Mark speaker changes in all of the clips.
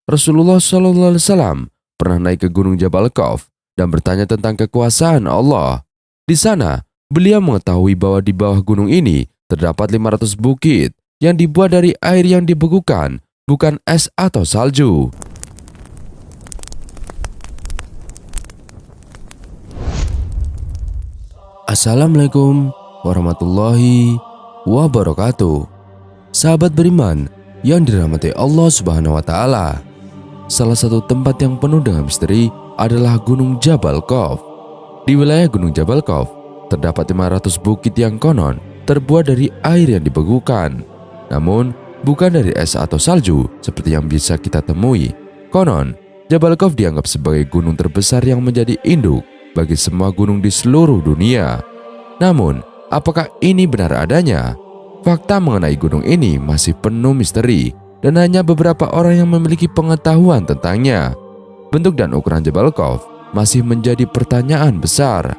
Speaker 1: Rasulullah SAW pernah naik ke Gunung Jabal Khawf dan bertanya tentang kekuasaan Allah. Di sana, beliau mengetahui bahwa di bawah gunung ini terdapat 500 bukit yang dibuat dari air yang dibekukan, bukan es atau salju. Assalamualaikum warahmatullahi wabarakatuh. Sahabat beriman yang dirahmati Allah Subhanahu wa taala. Salah satu tempat yang penuh dengan misteri adalah Gunung Jabal Khawf. Di wilayah Gunung Jabal Khawf terdapat 500 bukit yang konon terbuat dari air yang dibekukan. Namun, bukan dari es atau salju seperti yang bisa kita temui. Konon, Jabal Khawf dianggap sebagai gunung terbesar yang menjadi induk bagi semua gunung di seluruh dunia. Namun, apakah ini benar adanya? Fakta mengenai gunung ini masih penuh misteri dan hanya beberapa orang yang memiliki pengetahuan tentangnya. Bentuk dan ukuran Jabal Khawf masih menjadi pertanyaan besar.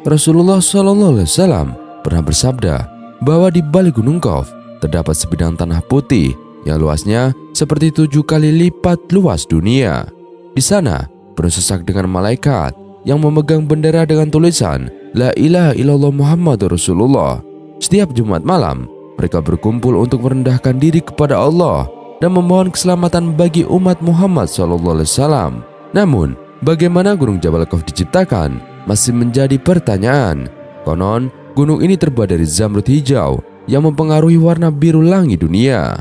Speaker 1: Rasulullah SAW pernah bersabda bahwa di balik Gunung Khawf terdapat sebidang tanah putih yang luasnya seperti 7 kali lipat luas dunia. Di sana penuh sesak dengan malaikat yang memegang bendera dengan tulisan La ilaha illallah Muhammadur Rasulullah. Setiap Jumat malam, mereka berkumpul untuk merendahkan diri kepada Allah dan memohon keselamatan bagi umat Muhammad SAW. Namun, bagaimana Gunung Jabal Khawf diciptakan masih menjadi pertanyaan. Konon, gunung ini terbuat dari zamrud hijau yang mempengaruhi warna biru langit dunia.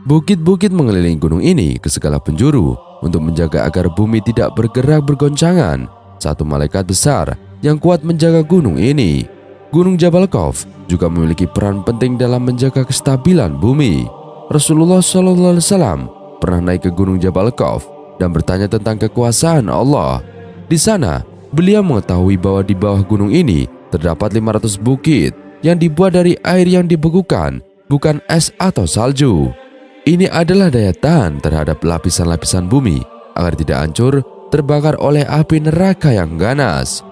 Speaker 1: Bukit-bukit mengelilingi gunung ini ke segala penjuru untuk menjaga agar bumi tidak bergerak bergoncangan. Satu malaikat besar yang kuat menjaga gunung ini. Gunung Jabal Khawf juga memiliki peran penting dalam menjaga kestabilan bumi. Rasulullah SAW pernah naik ke Gunung Jabal Khawf dan bertanya tentang kekuasaan Allah. Di sana, beliau mengetahui bahwa di bawah gunung ini terdapat 500 bukit yang dibuat dari air yang dibekukan, bukan es atau salju. Ini adalah daya tahan terhadap lapisan-lapisan bumi agar tidak hancur terbakar oleh api neraka yang ganas.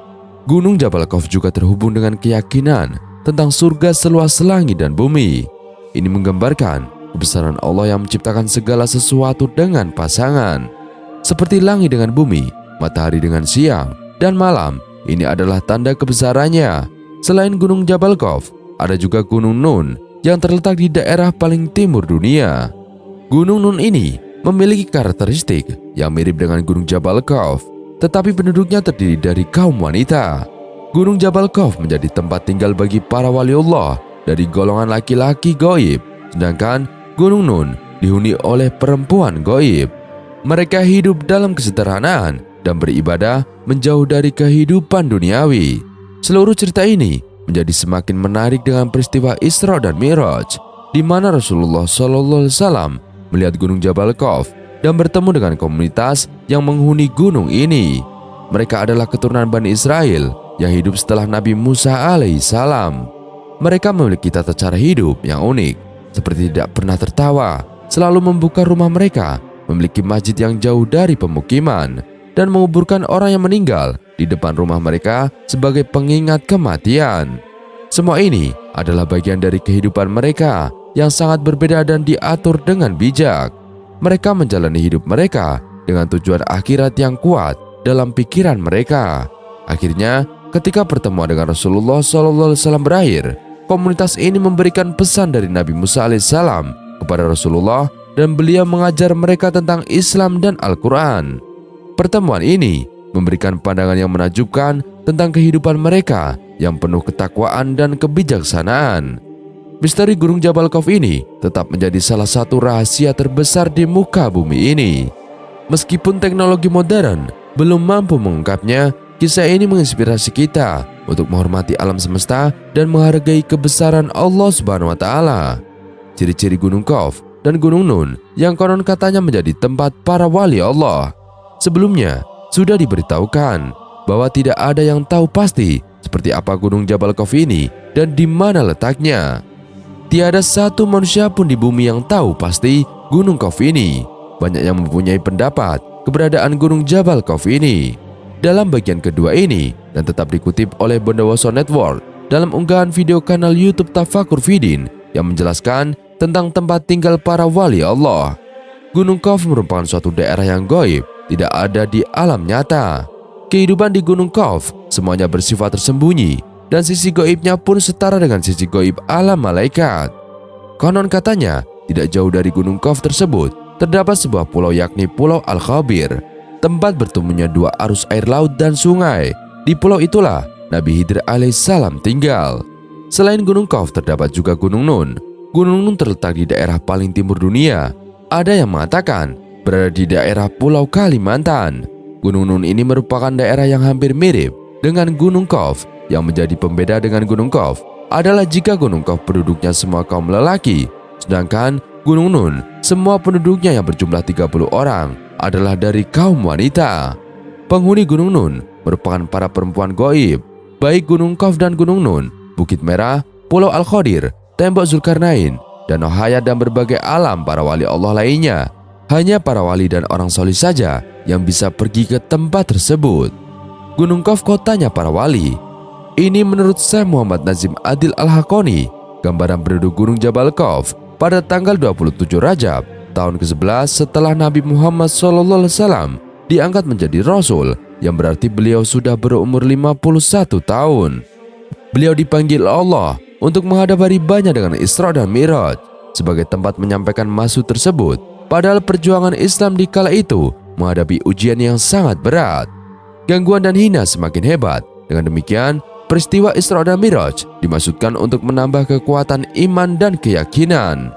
Speaker 1: Gunung Jabal Khawf juga terhubung dengan keyakinan tentang surga seluas langit dan bumi. Ini menggambarkan kebesaran Allah yang menciptakan segala sesuatu dengan pasangan. Seperti langit dengan bumi, matahari dengan siang, dan malam, ini adalah tanda kebesarannya. Selain Gunung Jabal Khawf, ada juga Gunung Nun yang terletak di daerah paling timur dunia. Gunung Nun ini memiliki karakteristik yang mirip dengan Gunung Jabal Khawf, tetapi penduduknya terdiri dari kaum wanita. Gunung Jabal Khawf menjadi tempat tinggal bagi para waliullah dari golongan laki-laki gaib, sedangkan Gunung Nun dihuni oleh perempuan gaib. Mereka hidup dalam kesederhanaan dan beribadah menjauh dari kehidupan duniawi. Seluruh cerita ini menjadi semakin menarik dengan peristiwa Isra dan Mi'raj, di mana Rasulullah SAW melihat Gunung Jabal Khawf dan bertemu dengan komunitas yang menghuni gunung ini. Mereka adalah keturunan Bani Israel yang hidup setelah Nabi Musa alaihissalam. Mereka memiliki tata cara hidup yang unik, seperti tidak pernah tertawa, selalu membuka rumah mereka, memiliki masjid yang jauh dari pemukiman, dan menguburkan orang yang meninggal di depan rumah mereka sebagai pengingat kematian. Semua ini adalah bagian dari kehidupan mereka yang sangat berbeda dan diatur dengan bijak. Mereka menjalani hidup mereka dengan tujuan akhirat yang kuat dalam pikiran mereka. Akhirnya, ketika pertemuan dengan Rasulullah SAW berakhir, komunitas ini memberikan pesan dari Nabi Musa alaihissalam kepada Rasulullah dan beliau mengajar mereka tentang Islam dan Al-Quran. Pertemuan ini memberikan pandangan yang menakjubkan tentang kehidupan mereka yang penuh ketakwaan dan kebijaksanaan. Misteri Gunung Jabal Khawf ini tetap menjadi salah satu rahasia terbesar di muka bumi ini. Meskipun teknologi modern belum mampu mengungkapnya, kisah ini menginspirasi kita untuk menghormati alam semesta dan menghargai kebesaran Allah Subhanahu wa taala. Ciri-ciri Gunung Khawf dan Gunung Nun yang konon katanya menjadi tempat para wali Allah. Sebelumnya, sudah diberitahukan bahwa tidak ada yang tahu pasti seperti apa Gunung Jabal Khawf ini dan di mana letaknya. Tiada satu manusia pun di bumi yang tahu pasti Gunung Khawf ini. Banyak yang mempunyai pendapat keberadaan Gunung Jabal Khawf ini. Dalam bagian kedua ini, dan tetap dikutip oleh Bondowoso Network dalam unggahan video kanal YouTube Tafakur Fidin yang menjelaskan tentang tempat tinggal para wali Allah. Gunung Qaf merupakan suatu daerah yang gaib, tidak ada di alam nyata. Kehidupan di Gunung Qaf semuanya bersifat tersembunyi, dan sisi gaibnya pun setara dengan sisi gaib alam malaikat. Konon katanya, tidak jauh dari Gunung Qaf tersebut terdapat sebuah pulau, yakni Pulau Al-Khabir, tempat bertemunya dua arus air laut dan sungai. Di pulau itulah Nabi Khidir alaihissalam tinggal. Selain Gunung Qaf terdapat juga Gunung Nun. Gunung Nun terletak di daerah paling timur dunia. Ada yang mengatakan berada di daerah Pulau Kalimantan. Gunung Nun ini merupakan daerah yang hampir mirip dengan Gunung Qaf. Yang menjadi pembeda dengan Gunung Qaf adalah jika Gunung Qaf penduduknya semua kaum lelaki, sedangkan Gunung Nun semua penduduknya yang berjumlah 30 orang adalah dari kaum wanita. Penghuni Gunung Nun merupakan para perempuan gaib. Baik Gunung Qaf dan Gunung Nun, Bukit Merah, Pulau Al-Khadir, Tembok Zulkarnain, Danau Hayat dan berbagai alam para wali Allah lainnya. Hanya para wali dan orang soleh saja yang bisa pergi ke tempat tersebut. Gunung Qaf kotanya para wali. Ini menurut Syekh Muhammad Nazim Adil Al-Haqqani, gambaran penduduk Gunung Jabal Qaf pada tanggal 27 Rajab tahun ke-11 setelah Nabi Muhammad SAW diangkat menjadi Rasul, yang berarti beliau sudah berumur 51 tahun. Beliau dipanggil Allah untuk menghadap hari banyak dengan Isra dan Mi'raj sebagai tempat menyampaikan maksud tersebut. Padahal perjuangan Islam di kala itu menghadapi ujian yang sangat berat. Gangguan dan hina semakin hebat. Dengan demikian, peristiwa Isra dan Mi'raj dimaksudkan untuk menambah kekuatan iman dan keyakinan.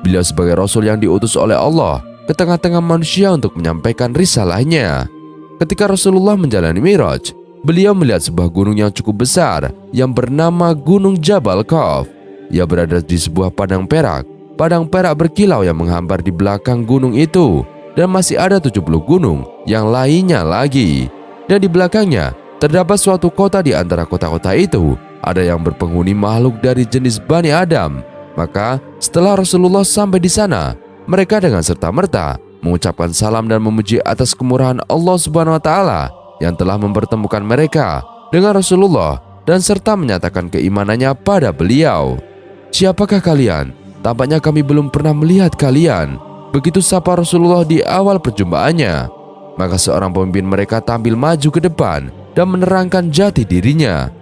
Speaker 1: Beliau sebagai Rasul yang diutus oleh Allah ke tengah-tengah manusia untuk menyampaikan risalahnya. Ketika Rasulullah menjalani Mi'raj, beliau melihat sebuah gunung yang cukup besar yang bernama Gunung Jabal Qaf. Ia berada di sebuah padang perak. Padang perak berkilau yang menghampar di belakang gunung itu, dan masih ada 70 gunung yang lainnya lagi. Dan di belakangnya terdapat suatu kota. Di antara kota-kota itu ada yang berpenghuni makhluk dari jenis Bani Adam. Maka setelah Rasulullah sampai di sana, mereka dengan serta-merta mengucapkan salam dan memuji atas kemurahan Allah Subhanahu wa Ta'ala yang telah mempertemukan mereka dengan Rasulullah, dan serta menyatakan keimanannya pada beliau. "Siapakah kalian? Tampaknya kami belum pernah melihat kalian." Begitu sapa Rasulullah di awal perjumpaannya. Maka seorang pemimpin mereka tampil maju ke depan dan menerangkan jati dirinya.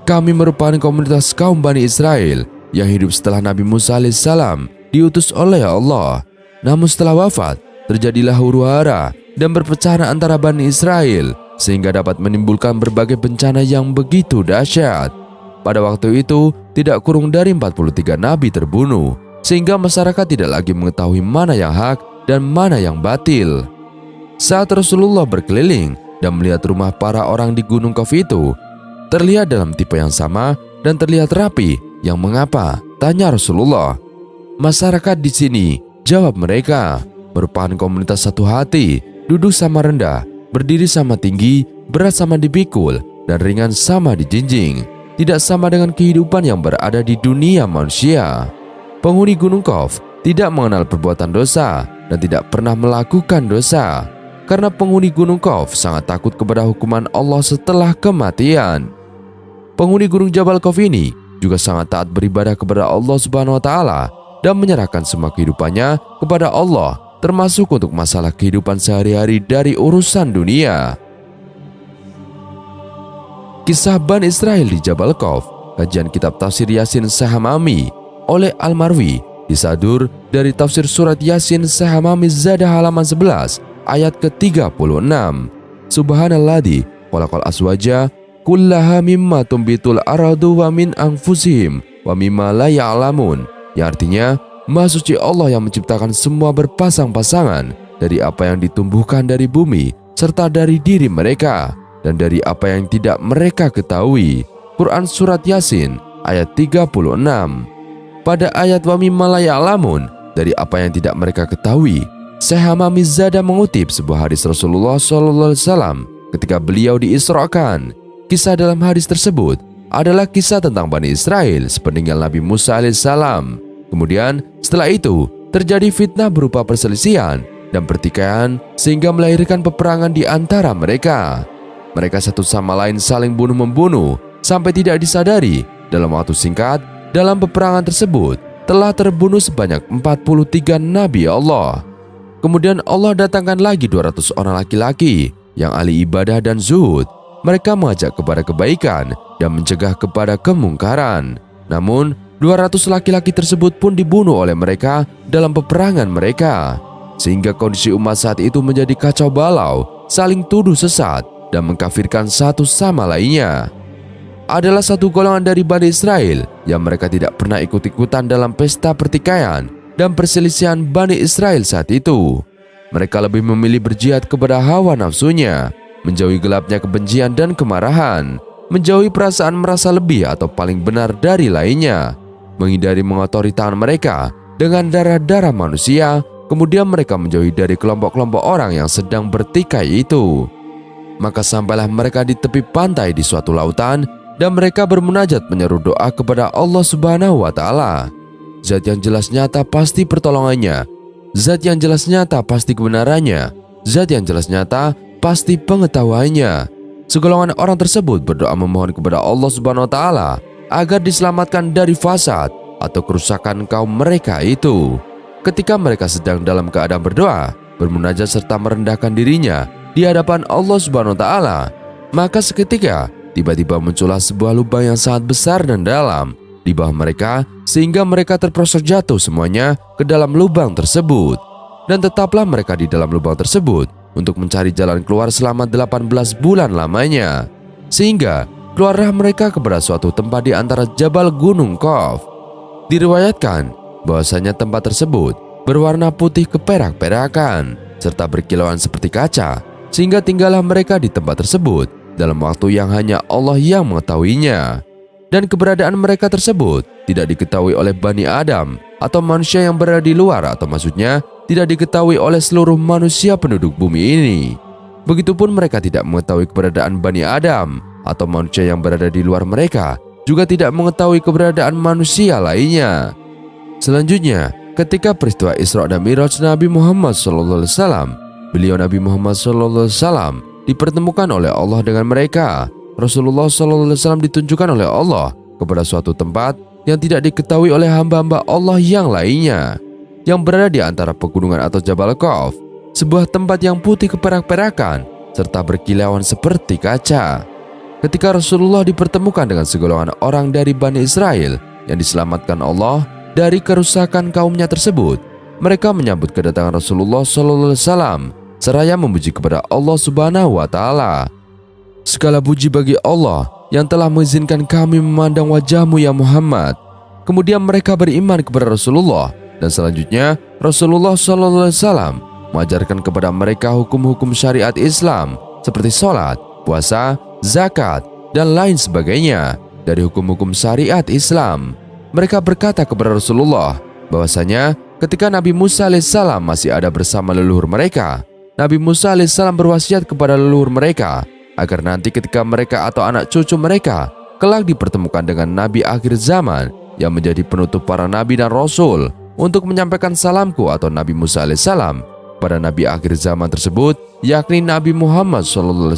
Speaker 1: "Kami merupakan komunitas kaum Bani Israel yang hidup setelah Nabi Musa alaihissalam diutus oleh Allah. Namun setelah wafat, terjadilah huru-hara dan perpecahan antara Bani Israel, sehingga dapat menimbulkan berbagai bencana yang begitu dahsyat. Pada waktu itu, tidak kurang dari 43 nabi terbunuh, sehingga masyarakat tidak lagi mengetahui mana yang hak dan mana yang batil." Saat Rasulullah berkeliling dan melihat rumah para orang di Gunung Qaf itu, terlihat dalam tipe yang sama dan terlihat rapi. "Yang mengapa?" tanya Rasulullah. "Masyarakat di sini," jawab mereka, "merupakan komunitas satu hati, duduk sama rendah, berdiri sama tinggi, berat sama dipikul, dan ringan sama dijinjing. Tidak sama dengan kehidupan yang berada di dunia manusia." Penghuni Gunung Qaf tidak mengenal perbuatan dosa dan tidak pernah melakukan dosa, karena penghuni Gunung Qaf sangat takut kepada hukuman Allah setelah kematian. Penghuni Gunung Jabal Qaf ini juga sangat taat beribadah kepada Allah Subhanahu wa Ta'ala dan menyerahkan semua kehidupannya kepada Allah, termasuk untuk masalah kehidupan sehari-hari dari urusan dunia. Kisah Bani Israel di Jabal Qaf, kajian kitab tafsir Yasin Syekh Hamami oleh Al-Marwi, disadur dari tafsir surat Yasin Syekh Hamami Zadah halaman 11 ayat ke-36. "Subhanalladzi khalaqal aswaja kullaha mimma tumbitul aradu wa min anfusihim wa mimma la ya'lamun." Yang artinya, Maha suci Allah yang menciptakan semua berpasang-pasangan dari apa yang ditumbuhkan dari bumi serta dari diri mereka dan dari apa yang tidak mereka ketahui. Quran Surat Yasin ayat 36. Pada ayat wa mimma la ya'lamun, dari apa yang tidak mereka ketahui, Syekh Hamami Zada mengutip sebuah hadis Rasulullah SAW ketika beliau diisrakan. Kisah dalam hadis tersebut adalah kisah tentang Bani Israel sepeninggal Nabi Musa alaihissalam. Kemudian setelah itu terjadi fitnah berupa perselisihan dan pertikaian sehingga melahirkan peperangan di antara mereka. Mereka satu sama lain saling bunuh-membunuh sampai tidak disadari dalam waktu singkat dalam peperangan tersebut telah terbunuh sebanyak 43 Nabi Allah. Kemudian Allah datangkan lagi 200 orang laki-laki yang ahli ibadah dan zuhud. Mereka mengajak kepada kebaikan dan mencegah kepada kemungkaran. Namun 200 laki-laki tersebut pun dibunuh oleh mereka dalam peperangan mereka. Sehingga kondisi umat saat itu menjadi kacau balau, saling tuduh sesat dan mengkafirkan satu sama lainnya. Adalah satu golongan dari Bani Israel yang mereka tidak pernah ikut-ikutan dalam pesta pertikaian dan perselisihan Bani Israel saat itu. Mereka lebih memilih berjihad kepada hawa nafsunya, menjauhi gelapnya kebencian dan kemarahan, menjauhi perasaan merasa lebih atau paling benar dari lainnya, menghindari mengotori tangan mereka dengan darah-darah manusia. Kemudian mereka menjauhi dari kelompok-kelompok orang yang sedang bertikai itu. Maka sampailah mereka di tepi pantai di suatu lautan, dan mereka bermunajat menyeru doa kepada Allah Subhanahu wa Ta'ala. Zat yang jelas nyata pasti pertolongannya, zat yang jelas nyata pasti kebenarannya, zat yang jelas nyata pasti pengetahuannya. Segolongan orang tersebut berdoa memohon kepada Allah Subhanahu wa Ta'ala agar diselamatkan dari fasad atau kerusakan kaum mereka itu. Ketika mereka sedang dalam keadaan berdoa, bermunajat serta merendahkan dirinya di hadapan Allah Subhanahu wa Ta'ala, maka seketika tiba-tiba muncullah sebuah lubang yang sangat besar dan dalam di bawah mereka, sehingga mereka terprosok jatuh semuanya ke dalam lubang tersebut. Dan tetaplah mereka di dalam lubang tersebut untuk mencari jalan keluar selama 18 bulan lamanya. Sehingga keluarlah mereka kepada suatu tempat di antara Jabal Gunung Qaf. Diriwayatkan bahwasanya tempat tersebut berwarna putih keperak-perakan serta berkilauan seperti kaca, sehingga tinggallah mereka di tempat tersebut dalam waktu yang hanya Allah yang mengetahuinya. Dan keberadaan mereka tersebut tidak diketahui oleh Bani Adam atau manusia yang berada di luar, atau maksudnya tidak diketahui oleh seluruh manusia penduduk bumi ini. Begitupun mereka tidak mengetahui keberadaan Bani Adam atau manusia yang berada di luar mereka juga tidak mengetahui keberadaan manusia lainnya. Selanjutnya, ketika peristiwa Isra dan Mi'raj Nabi Muhammad SAW, beliau Nabi Muhammad SAW dipertemukan oleh Allah dengan mereka. Rasulullah SAW ditunjukkan oleh Allah kepada suatu tempat yang tidak diketahui oleh hamba-hamba Allah yang lainnya, yang berada di antara pegunungan atau Jabal Qaf, sebuah tempat yang putih keperak-perakan serta berkilauan seperti kaca. Ketika Rasulullah dipertemukan dengan segolongan orang dari Bani Israel yang diselamatkan Allah dari kerusakan kaumnya tersebut, mereka menyambut kedatangan Rasulullah SAW seraya memuji kepada Allah Subhanahu wa Ta'ala. Segala puji bagi Allah yang telah mengizinkan kami memandang wajahmu ya Muhammad. Kemudian mereka beriman kepada Rasulullah, dan selanjutnya Rasulullah SAW mengajarkan kepada mereka hukum-hukum syariat Islam seperti sholat, puasa, zakat, dan lain sebagainya dari hukum-hukum syariat Islam. Mereka berkata kepada Rasulullah bahwasanya ketika Nabi Musa alaihissalam masih ada bersama leluhur mereka, Nabi Musa alaihissalam berwasiat kepada leluhur mereka agar nanti ketika mereka atau anak cucu mereka kelak dipertemukan dengan Nabi akhir zaman yang menjadi penutup para Nabi dan Rasul, untuk menyampaikan salamku atau Nabi Musa alaihissalam pada Nabi akhir zaman tersebut, yakni Nabi Muhammad SAW.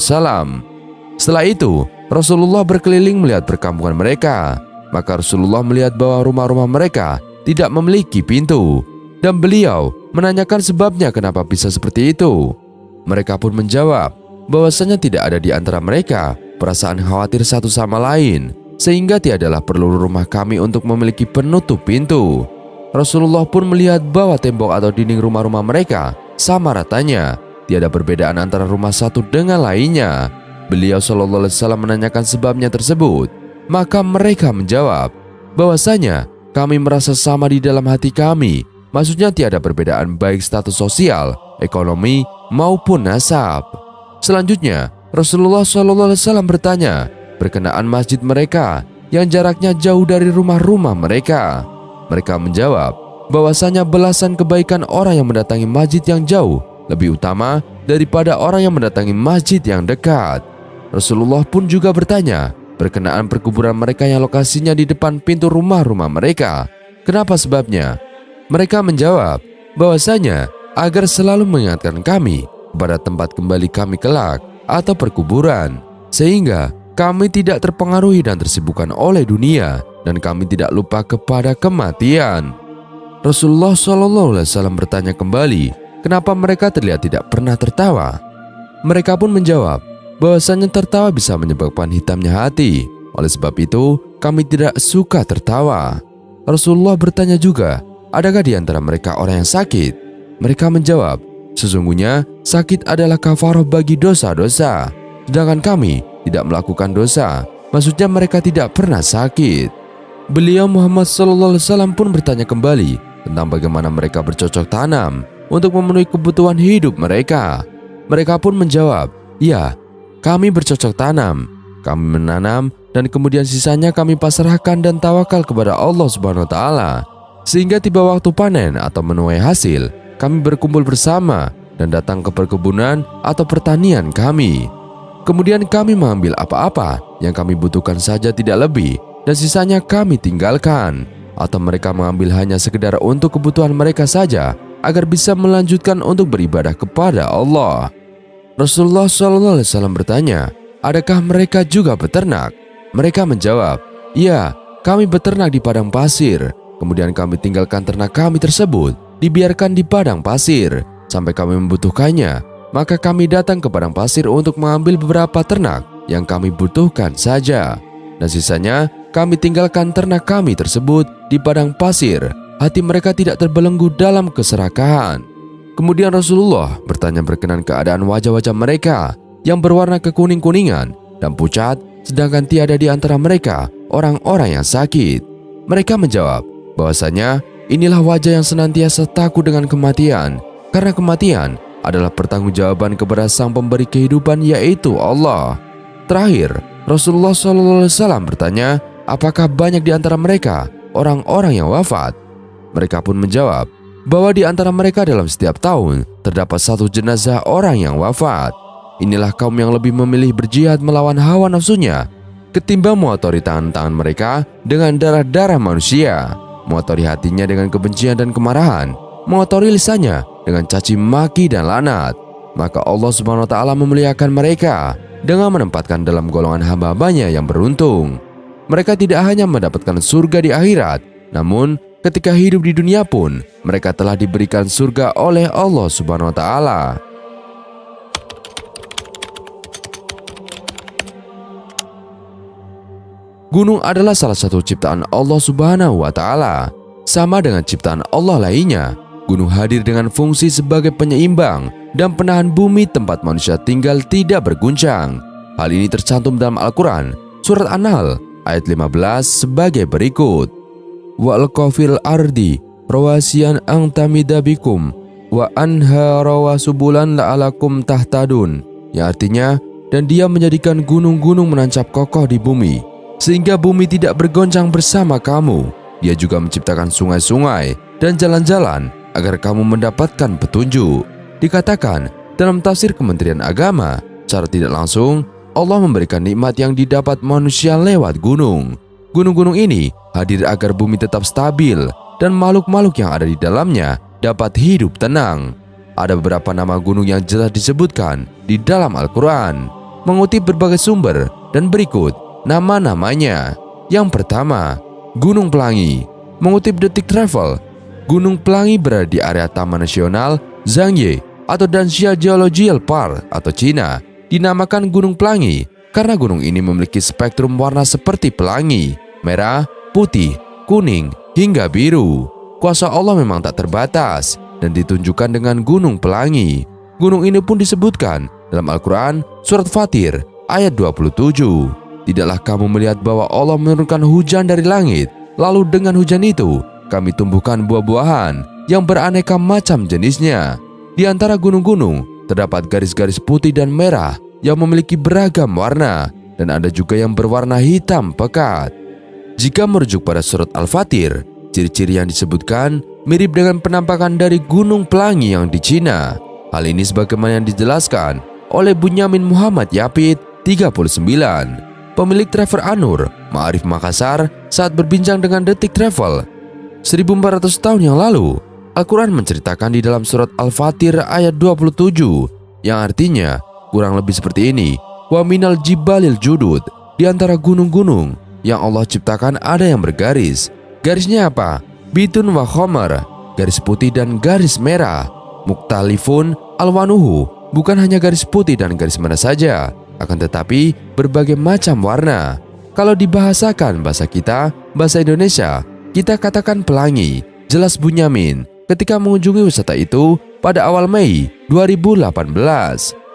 Speaker 1: Setelah itu, Rasulullah berkeliling melihat perkampungan mereka. Maka Rasulullah melihat bahwa rumah-rumah mereka tidak memiliki pintu, dan beliau menanyakan sebabnya kenapa bisa seperti itu. Mereka pun menjawab bahwasanya tidak ada di antara mereka perasaan khawatir satu sama lain, sehingga tiadalah perlu rumah kami untuk memiliki penutup pintu. Rasulullah pun melihat bahwa tembok atau dinding rumah-rumah mereka sama ratanya, tiada perbedaan antara rumah satu dengan lainnya. Beliau SAW menanyakan sebabnya tersebut. Maka mereka menjawab bahwasanya kami merasa sama di dalam hati kami, maksudnya tiada perbedaan baik status sosial, ekonomi, maupun nasab. Selanjutnya, Rasulullah SAW bertanya berkenaan masjid mereka yang jaraknya jauh dari rumah-rumah mereka. Mereka menjawab bahwasanya belasan kebaikan orang yang mendatangi masjid yang jauh lebih utama daripada orang yang mendatangi masjid yang dekat. Rasulullah pun juga bertanya berkenaan perkuburan mereka yang lokasinya di depan pintu rumah-rumah mereka. Kenapa sebabnya? Mereka menjawab bahwasanya agar selalu mengingatkan kami kepada tempat kembali kami kelak atau perkuburan, sehingga kami tidak terpengaruhi dan tersibukkan oleh dunia, dan kami tidak lupa kepada kematian. Rasulullah SAW bertanya kembali, kenapa mereka terlihat tidak pernah tertawa? Mereka pun menjawab bahwasanya tertawa bisa menyebabkan hitamnya hati. Oleh sebab itu, kami tidak suka tertawa. Rasulullah bertanya juga, adakah di antara mereka orang yang sakit? Mereka menjawab, sesungguhnya sakit adalah kafarah bagi dosa-dosa, sedangkan kami tidak melakukan dosa. Maksudnya mereka tidak pernah sakit. Beliau Muhammad SAW pun bertanya kembali tentang bagaimana mereka bercocok tanam untuk memenuhi kebutuhan hidup mereka. Mereka pun menjawab, ya, kami bercocok tanam, kami menanam dan kemudian sisanya kami pasrahkan dan tawakal kepada Allah Subhanahu wa Ta'ala. Sehingga tiba waktu panen atau menuai hasil, kami berkumpul bersama dan datang ke perkebunan atau pertanian kami. Kemudian kami mengambil apa-apa yang kami butuhkan saja, tidak lebih, dan sisanya kami tinggalkan. Atau mereka mengambil hanya sekedar untuk kebutuhan mereka saja agar bisa melanjutkan untuk beribadah kepada Allah. Rasulullah SAW bertanya, adakah mereka juga beternak? Mereka menjawab, ya, kami beternak di padang pasir. Kemudian kami tinggalkan ternak kami tersebut, dibiarkan di padang pasir sampai kami membutuhkannya. Maka kami datang ke padang pasir untuk mengambil beberapa ternak yang kami butuhkan saja, dan sisanya kami tinggalkan ternak kami tersebut di padang pasir. Hati mereka tidak terbelenggu dalam keserakahan. Kemudian Rasulullah bertanya berkenan keadaan wajah-wajah mereka yang berwarna kekuning-kuningan dan pucat, sedangkan tiada di antara mereka orang-orang yang sakit. Mereka menjawab bahwasanya inilah wajah yang senantiasa takut dengan kematian, karena kematian adalah pertanggungjawaban kepada Sang Pemberi kehidupan, yaitu Allah. Terakhir, Rasulullah SAW bertanya, apakah banyak di antara mereka orang-orang yang wafat? Mereka pun menjawab bahwa di antara mereka dalam setiap tahun terdapat satu jenazah orang yang wafat. Inilah kaum yang lebih memilih berjihad melawan hawa nafsunya ketimbang mengotori tangan-tangan mereka dengan darah-darah manusia, mengotori hatinya dengan kebencian dan kemarahan, mengotori lisannya dengan caci maki dan laknat. Maka Allah Subhanahu wa Ta'ala memuliakan mereka dengan menempatkan dalam golongan hamba-hambanya yang beruntung. Mereka tidak hanya mendapatkan surga di akhirat, namun ketika hidup di dunia pun mereka telah diberikan surga oleh Allah Subhanahu wa Ta'ala. Gunung adalah salah satu ciptaan Allah Subhanahu wa Ta'ala. Sama dengan ciptaan Allah lainnya, gunung hadir dengan fungsi sebagai penyeimbang dan penahan bumi tempat manusia tinggal tidak berguncang. Hal ini tercantum dalam Al-Quran, surat An-Nahl ayat 15 sebagai berikut. Wa alqafil ardi rawasiyan ang tamidabikum wa anhara wa subulan la'alakum tahtadun, yang artinya, dan dia menjadikan gunung-gunung menancap kokoh di bumi sehingga bumi tidak bergoncang bersama kamu. Dia juga menciptakan sungai-sungai dan jalan-jalan agar kamu mendapatkan petunjuk. Dikatakan dalam tafsir Kementerian Agama, secara tidak langsung Allah memberikan nikmat yang didapat manusia lewat gunung. Gunung-gunung ini hadir agar bumi tetap stabil dan makhluk-makhluk yang ada di dalamnya dapat hidup tenang. Ada beberapa nama gunung yang jelas disebutkan di dalam Al-Quran. Mengutip berbagai sumber dan berikut nama-namanya. Yang pertama, Gunung Pelangi. Mengutip Detik Travel, Gunung Pelangi berada di area Taman Nasional Zhangye atau Danxia Geological Park atau Cina. Dinamakan Gunung Pelangi karena gunung ini memiliki spektrum warna seperti pelangi, merah, putih, kuning, hingga biru. Kuasa Allah memang tak terbatas dan ditunjukkan dengan Gunung Pelangi. Gunung ini pun disebutkan dalam Al-Quran surat Fatir ayat 27. Tidaklah kamu melihat bahwa Allah menurunkan hujan dari langit, lalu dengan hujan itu kami tumbuhkan buah-buahan yang beraneka macam jenisnya. Di antara gunung-gunung terdapat garis-garis putih dan merah yang memiliki beragam warna, dan ada juga yang berwarna hitam pekat. Jika merujuk pada surat Al-Fatir, ciri-ciri yang disebutkan mirip dengan penampakan dari Gunung Pelangi yang di Cina. Hal ini sebagaimana yang dijelaskan oleh Bunyamin Muhammad Yapid 39, pemilik Travel Anur, Ma'arif Makassar, saat berbincang dengan Detik Travel. 1400 tahun yang lalu, Al-Quran menceritakan di dalam surat Al-Fatir ayat 27, yang artinya kurang lebih seperti ini. Wa minal jibalil judud, di antara gunung-gunung yang Allah ciptakan ada yang bergaris. Garisnya apa? Bitun wa khomar, garis putih dan garis merah. Muktalifun alwanuhu bukan hanya garis putih dan garis merah saja, akan tetapi berbagai macam warna. Kalau dibahasakan bahasa kita, bahasa Indonesia, kita katakan pelangi, jelas Bunyamin ketika mengunjungi wisata itu pada awal Mei 2018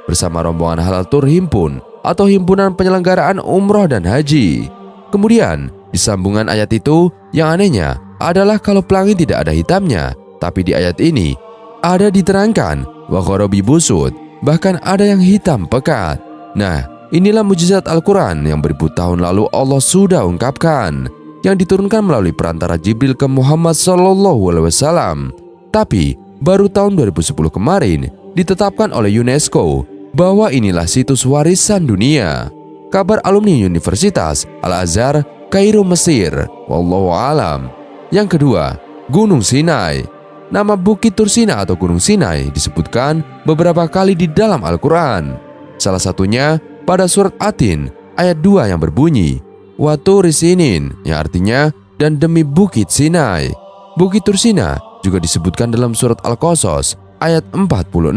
Speaker 1: bersama rombongan Halal Tour Himpun atau Himpunan Penyelenggaraan Umroh dan Haji. Kemudian di sambungan ayat itu, yang anehnya adalah kalau pelangi tidak ada hitamnya, tapi di ayat ini ada diterangkan wa gharabi busud, bahkan ada yang hitam pekat. Nah, inilah mujizat Al-Quran yang beribu tahun lalu Allah sudah ungkapkan, yang diturunkan melalui perantara Jibril ke Muhammad SAW. Tapi baru tahun 2010 kemarin ditetapkan oleh UNESCO bahwa inilah situs warisan dunia. Kabar alumni Universitas Al-Azhar, Kairo, Mesir. Wallahu alam. Yang kedua, Gunung Sinai. Nama Bukit Tursina atau Gunung Sinai disebutkan beberapa kali di dalam Al-Quran. Salah satunya pada surat Atin ayat 2 yang berbunyi Wa Turi Sinin, yang artinya dan demi Bukit Sinai. Bukit Tursina juga disebutkan dalam surat Al-Qasas ayat 46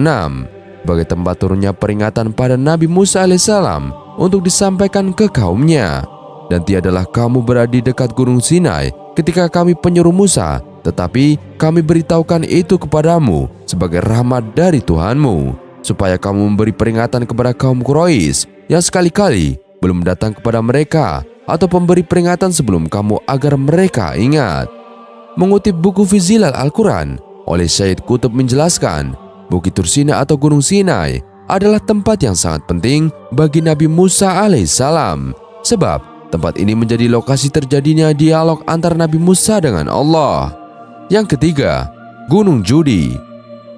Speaker 1: sebagai tempat turunnya peringatan pada Nabi Musa alaihissalam untuk disampaikan ke kaumnya. Dan tiadalah kamu berada di dekat Gunung Sinai ketika kami penyuruh Musa, tetapi kami beritahukan itu kepadamu sebagai rahmat dari Tuhanmu, supaya kamu memberi peringatan kepada kaum Quraisy yang sekali-kali belum datang kepada mereka, atau pemberi peringatan sebelum kamu agar mereka ingat. Mengutip buku Fizilal Al-Quran oleh Syed Qutb menjelaskan, Bukit Tursina atau Gunung Sinai adalah tempat yang sangat penting bagi Nabi Musa alaihissalam, sebab tempat ini menjadi lokasi terjadinya dialog antara Nabi Musa dengan Allah. Yang ketiga, Gunung Judi.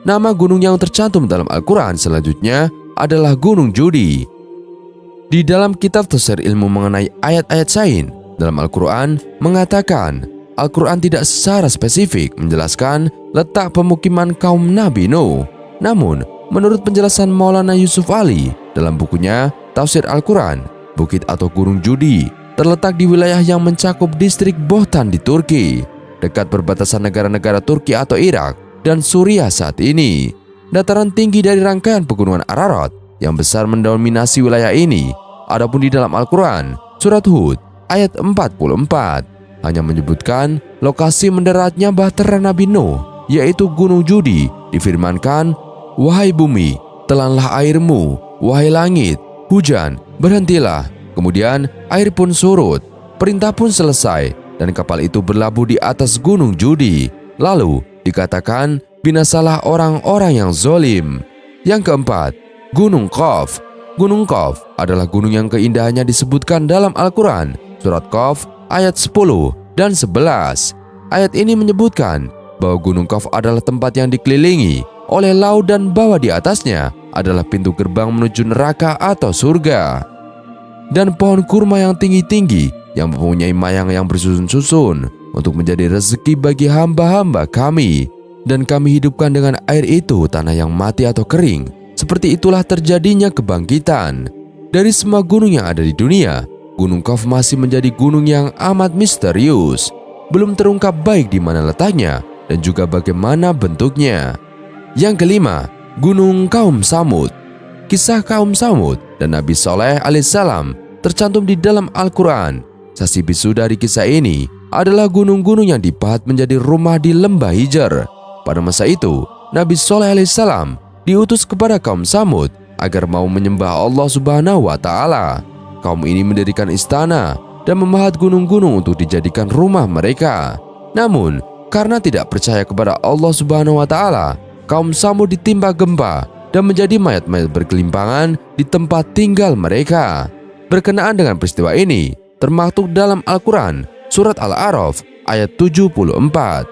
Speaker 1: Nama gunung yang tercantum dalam Al-Quran selanjutnya adalah Gunung Judi. Di dalam kitab tafsir ilmu mengenai ayat-ayat sain dalam Al-Quran mengatakan, Al-Quran tidak secara spesifik menjelaskan letak pemukiman kaum Nabi Nuh. Namun, menurut penjelasan Maulana Yusuf Ali dalam bukunya Tafsir Al-Quran, bukit atau Gunung Judi terletak di wilayah yang mencakup distrik Bohtan di Turki, dekat perbatasan negara-negara Turki atau Irak dan Suriah saat ini. Dataran tinggi dari rangkaian pegunungan Ararat yang besar mendominasi wilayah ini. Adapun di dalam Al-Quran, surat Hud ayat 44 hanya menyebutkan lokasi mendaratnya bahtera Nabi Nuh, yaitu Gunung Judi. Difirmankan, wahai bumi, telanlah airmu, wahai langit, hujan, berhentilah. Kemudian air pun surut, perintah pun selesai, dan kapal itu berlabuh di atas Gunung Judi. Lalu dikatakan, binasalah orang-orang yang zolim. Yang keempat, Gunung Qaf. Gunung Qaf adalah gunung yang keindahannya disebutkan dalam Al-Quran, surat Qaf ayat 10 dan 11. Ayat ini menyebutkan bahwa Gunung Qaf adalah tempat yang dikelilingi oleh laut dan bawah di atasnya adalah pintu gerbang menuju neraka atau surga. Dan pohon kurma yang tinggi-tinggi yang mempunyai mayang yang bersusun-susun untuk menjadi rezeki bagi hamba-hamba kami. Dan kami hidupkan dengan air itu tanah yang mati atau kering. Seperti itulah terjadinya kebangkitan. Dari semua gunung yang ada di dunia, Gunung Qaf masih menjadi gunung yang amat misterius. Belum terungkap baik di mana letaknya dan juga bagaimana bentuknya. Yang kelima, Gunung Kaum Samud. Kisah kaum Samud dan Nabi Saleh alaihissalam tercantum di dalam Al-Quran. Saksi bisu dari kisah ini adalah gunung-gunung yang dipahat menjadi rumah di lembah Hijr. Pada masa itu, Nabi Saleh alaihissalam diutus kepada kaum Samud agar mau menyembah Allah Subhanahu wa Ta'ala. Kaum ini mendirikan istana dan memahat gunung-gunung untuk dijadikan rumah mereka. Namun, karena tidak percaya kepada Allah Subhanahu wa Ta'ala, kaum Samud ditimpa gempa dan menjadi mayat-mayat berkelimpangan di tempat tinggal mereka. Berkenaan dengan peristiwa ini, termaktub dalam Al-Quran, surat Al-A'raf ayat 74.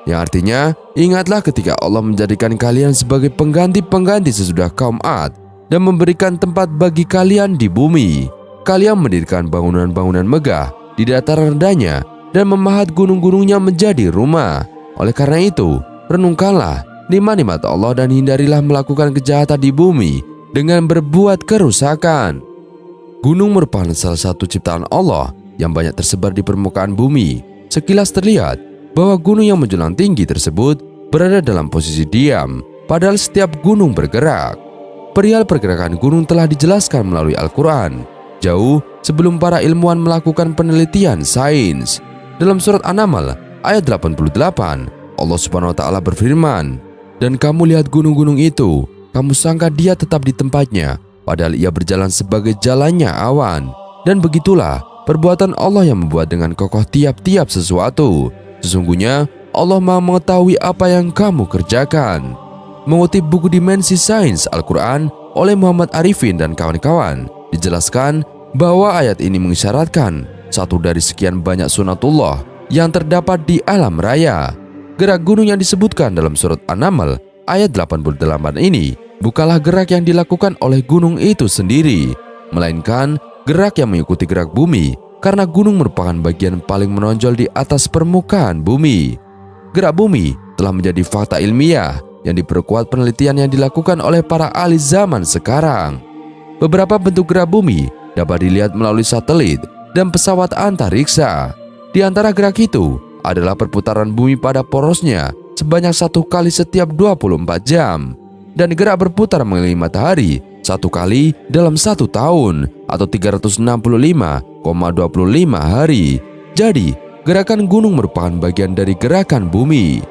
Speaker 1: Yang artinya, ingatlah ketika Allah menjadikan kalian sebagai pengganti-pengganti sesudah kaum Ad dan memberikan tempat bagi kalian di bumi. Kalian mendirikan bangunan-bangunan megah di dataran rendahnya dan memahat gunung-gunungnya menjadi rumah. Oleh karena itu, renungkanlah nikmat-nikmat Allah dan hindarilah melakukan kejahatan di bumi dengan berbuat kerusakan. Gunung merupakan salah satu ciptaan Allah yang banyak tersebar di permukaan bumi. Sekilas terlihat bahwa gunung yang menjulang tinggi tersebut berada dalam posisi diam, padahal setiap gunung bergerak. Perihal pergerakan gunung telah dijelaskan melalui Al-Quran, jauh sebelum para ilmuwan melakukan penelitian sains. Dalam surat An-Naml ayat 88, Allah Subhanahu wa Ta'ala berfirman, "Dan kamu lihat gunung-gunung itu, kamu sangka dia tetap di tempatnya, padahal ia berjalan sebagai jalannya awan. Dan begitulah perbuatan Allah yang membuat dengan kokoh tiap-tiap sesuatu. Sesungguhnya Allah Maha mengetahui apa yang kamu kerjakan." Mengutip buku Dimensi Sains Al-Quran oleh Muhammad Arifin dan kawan-kawan, dijelaskan bahwa ayat ini mengisyaratkan satu dari sekian banyak sunatullah yang terdapat di alam raya. Gerak gunung yang disebutkan dalam surat An-Naml ayat 88 ini bukanlah gerak yang dilakukan oleh gunung itu sendiri, melainkan gerak yang mengikuti gerak bumi, karena gunung merupakan bagian paling menonjol di atas permukaan bumi. Gerak bumi telah menjadi fakta ilmiah yang diperkuat penelitian yang dilakukan oleh para ahli zaman sekarang. Beberapa bentuk gerak bumi dapat dilihat melalui satelit dan pesawat antariksa. Di antara gerak itu adalah perputaran bumi pada porosnya sebanyak 1 kali setiap 24 jam, dan gerak berputar mengelilingi matahari 1 kali dalam 1 tahun atau 365,25 hari. Jadi, gerakan gunung merupakan bagian dari gerakan bumi.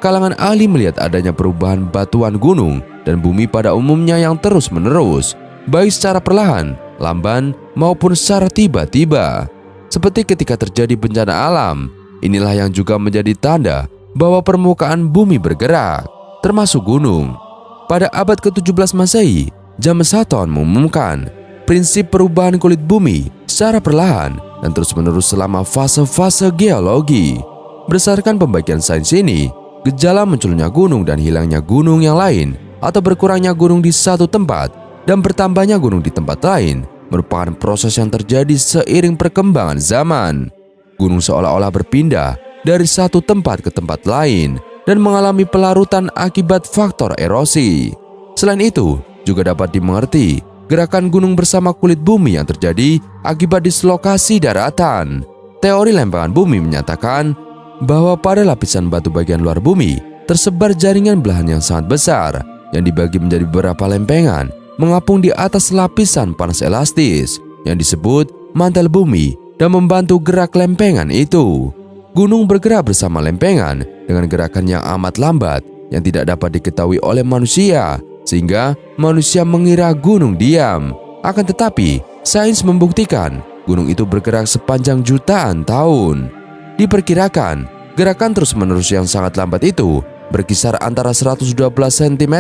Speaker 1: Kalangan ahli melihat adanya perubahan batuan gunung dan bumi pada umumnya yang terus-menerus, baik secara perlahan, lamban, maupun secara tiba-tiba. Seperti ketika terjadi bencana alam, inilah yang juga menjadi tanda bahwa permukaan bumi bergerak, termasuk gunung. Pada abad ke-17 Masehi, James Hutton mengumumkan prinsip perubahan kulit bumi secara perlahan dan terus-menerus selama fase-fase geologi. Berdasarkan pembagian sains ini, gejala munculnya gunung dan hilangnya gunung yang lain, atau berkurangnya gunung di satu tempat dan bertambahnya gunung di tempat lain, merupakan proses yang terjadi seiring perkembangan zaman. Gunung seolah-olah berpindah dari satu tempat ke tempat lain dan mengalami pelarutan akibat faktor erosi. Selain itu, juga dapat dimengerti gerakan gunung bersama kulit bumi yang terjadi akibat dislokasi daratan. Teori lempengan bumi menyatakan bahwa pada lapisan batu bagian luar bumi tersebar jaringan belahan yang sangat besar yang dibagi menjadi beberapa lempengan mengapung di atas lapisan panas elastis yang disebut mantel bumi dan membantu gerak lempengan itu. Gunung bergerak bersama lempengan dengan gerakan yang amat lambat yang tidak dapat diketahui oleh manusia, sehingga manusia mengira gunung diam. Akan tetapi, sains membuktikan gunung itu bergerak sepanjang jutaan tahun. Diperkirakan, gerakan terus-menerus yang sangat lambat itu berkisar antara 112 cm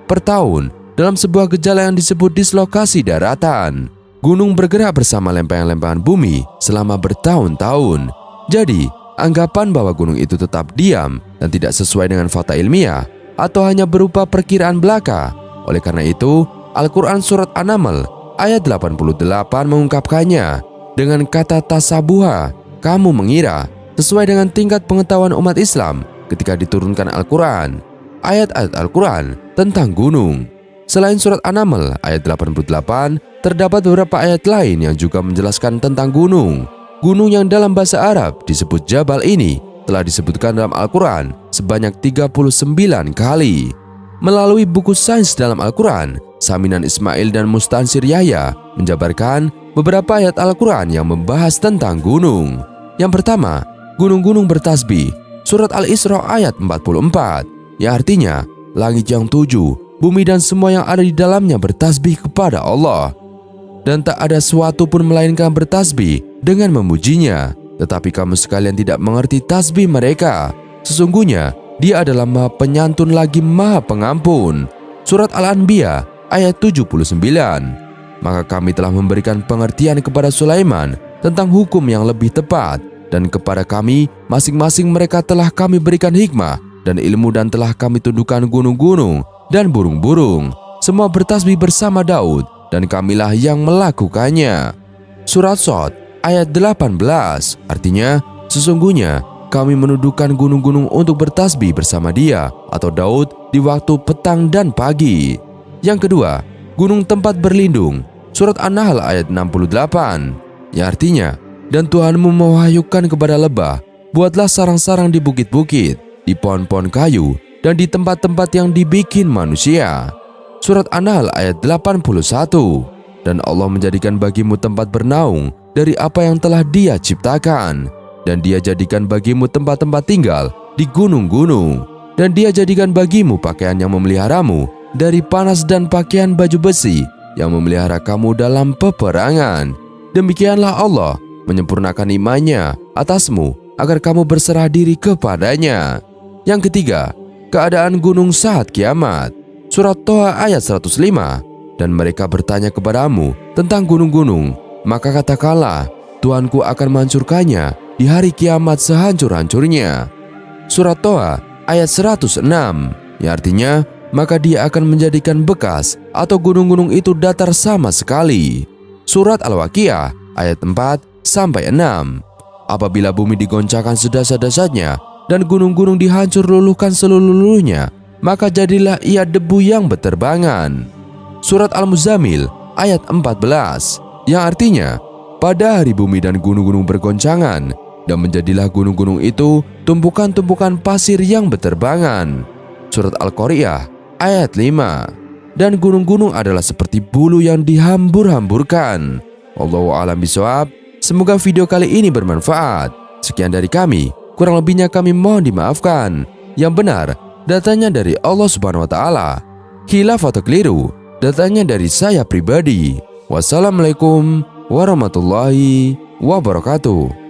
Speaker 1: per tahun dalam sebuah gejala yang disebut dislokasi daratan. Gunung bergerak bersama lempengan-lempengan bumi selama bertahun-tahun. Jadi, anggapan bahwa gunung itu tetap diam dan tidak sesuai dengan fakta ilmiah atau hanya berupa perkiraan belaka. Oleh karena itu, Al-Quran Surat An-Naml ayat 88 mengungkapkannya dengan kata tasabuha, kamu mengira, sesuai dengan tingkat pengetahuan umat Islam ketika diturunkan Al-Quran. Ayat-ayat Al-Quran tentang gunung. Selain surat An-Naml ayat 88, terdapat beberapa ayat lain yang juga menjelaskan tentang gunung. Gunung yang dalam bahasa Arab disebut Jabal ini telah disebutkan dalam Al-Quran sebanyak 39 kali. Melalui buku sains dalam Al-Quran, Saminan Ismail dan Mustansir Yahya menjabarkan beberapa ayat Al-Quran yang membahas tentang gunung. Yang pertama, gunung-gunung bertasbih, surat Al-Isra ayat 44, yang artinya langit yang 7, bumi dan semua yang ada di dalamnya bertasbih kepada Allah. Dan tak ada sesuatu pun melainkan bertasbih dengan memujinya. Tetapi kamu sekalian tidak mengerti tasbih mereka. Sesungguhnya dia adalah Maha Penyantun lagi Maha Pengampun. Surat Al-Anbiya ayat 79. Maka kami telah memberikan pengertian kepada Sulaiman tentang hukum yang lebih tepat, dan kepada kami masing-masing mereka telah kami berikan hikmah dan ilmu, dan telah kami tundukkan gunung-gunung dan burung-burung. Semua bertasbih bersama Daud, dan kamilah yang melakukannya. Surat Shad ayat 18, artinya sesungguhnya kami menundukkan gunung-gunung untuk bertasbih bersama dia atau Daud di waktu petang dan pagi. Yang kedua, gunung tempat berlindung, surat An-Nahl ayat 68, yang artinya, dan Tuhanmu mewahyukan kepada lebah, buatlah sarang-sarang di bukit-bukit, di pohon-pohon kayu, dan di tempat-tempat yang dibikin manusia. Surat An-Nahl ayat 81. Dan Allah menjadikan bagimu tempat bernaung dari apa yang telah Dia ciptakan, dan Dia jadikan bagimu tempat-tempat tinggal di gunung-gunung, dan Dia jadikan bagimu pakaian yang memeliharamu dari panas dan pakaian baju besi yang memelihara kamu dalam peperangan. Demikianlah Allah menyempurnakan imannya atasmu agar kamu berserah diri kepadanya. Yang ketiga, keadaan gunung saat kiamat. Surat Toha ayat 105. Dan mereka bertanya kepadamu tentang gunung-gunung, maka katakanlah, Tuhanku akan menghancurkannya di hari kiamat sehancur-hancurnya. Surat Toha ayat 106, yang artinya, maka Dia akan menjadikan bekas atau gunung-gunung itu datar sama sekali. Surat Al-Waqiah ayat 4-6. Apabila bumi digoncangkan sedasar-dasarnya dan gunung-gunung dihancur luluhkan seluruh-luruhnya, maka jadilah ia debu yang berterbangan. Surat Al-Muzammil ayat 14, yang artinya, pada hari bumi dan gunung-gunung bergoncangan, dan menjadilah gunung-gunung itu tumpukan-tumpukan pasir yang berterbangan. Surat Al-Qari'ah ayat 5. Dan gunung-gunung adalah seperti bulu yang dihambur-hamburkan. Wallahu a'lam bishawab. Semoga video kali ini bermanfaat. Sekian dari kami, kurang lebihnya kami mohon dimaafkan. Yang benar, datanya dari Allah Subhanahu wa Ta'ala. Khilaf atau keliru, datanya dari saya pribadi. Wassalamualaikum warahmatullahi wabarakatuh.